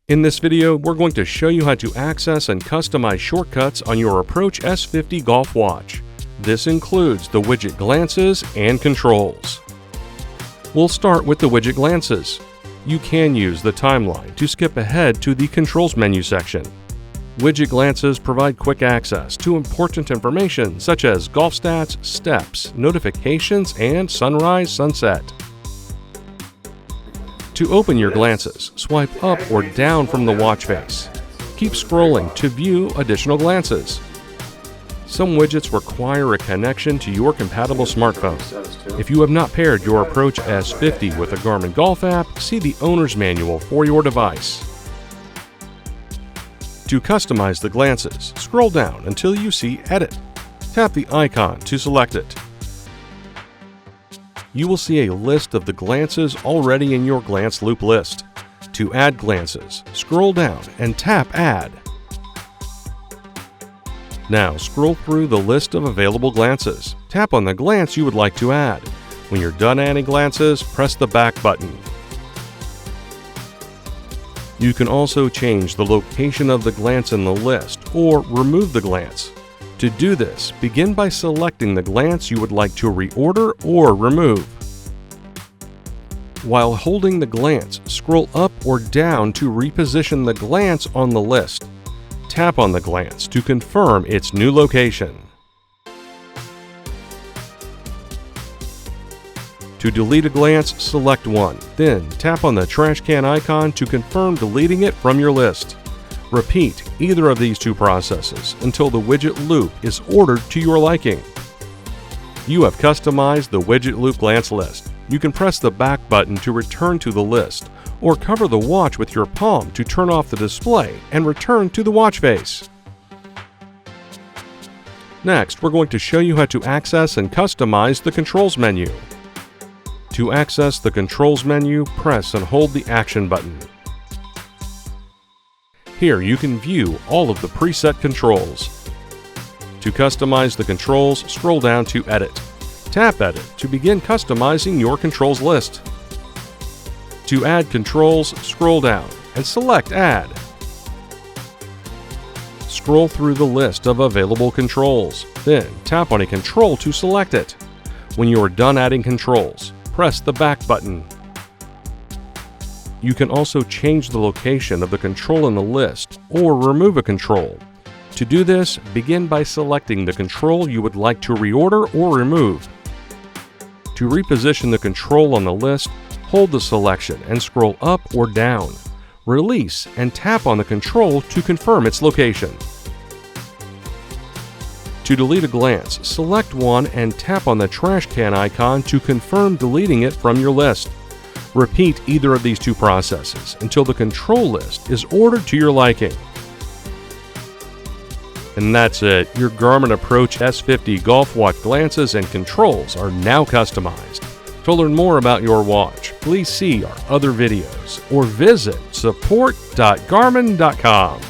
In this video, we're going to show you how to access and customize shortcuts on your Approach S50 Golf Watch. This includes the Widget Glances and controls. We'll start with the Widget Glances. You can use the timeline to skip ahead to the Controls menu section. Widget Glances provide quick access to important information such as golf stats, steps, notifications, and sunrise, sunset. To open your glances, swipe up or down from the watch face. Keep scrolling to view additional glances. Some widgets require a connection to your compatible smartphone. If you have not paired your Approach S50 with a Garmin Golf app, see the owner's manual for your device. To customize the glances, scroll down until you see Edit. Tap the icon to select it. You will see a list of the glances already in your glance loop list. To add glances, scroll down and tap Add. Now scroll through the list of available glances. Tap on the glance you would like to add. When you're done adding glances, press the back button. You can also change the location of the glance in the list or remove the glance. To do this, begin by selecting the glance you would like to reorder or remove. While holding the glance, scroll up or down to reposition the glance on the list. Tap on the glance to confirm its new location. To delete a glance, select one, then tap on the trash can icon to confirm deleting it from your list. Repeat either of these two processes until the widget loop is ordered to your liking. You have customized the widget loop glance list. You can press the back button to return to the list, or cover the watch with your palm to turn off the display and return to the watch face. Next, we're going to show you how to access and customize the Controls menu. To access the Controls menu, press and hold the Action button. Here you can view all of the preset controls. To customize the controls, scroll down to Edit. Tap Edit to begin customizing your controls list. To add controls, scroll down and select Add. Scroll through the list of available controls, then tap on a control to select it. When you are done adding controls, press the back button. You can also change the location of the control in the list or remove a control. To do this, begin by selecting the control you would like to reorder or remove. To reposition the control on the list, hold the selection and scroll up or down. Release and tap on the control to confirm its location. To delete a glance, select one and tap on the trash can icon to confirm deleting it from your list. Repeat either of these two processes until the control list is ordered to your liking. And that's it. Your Garmin Approach S50 Golf Watch glances and controls are now customized. To learn more about your watch, please see our other videos or visit support.garmin.com.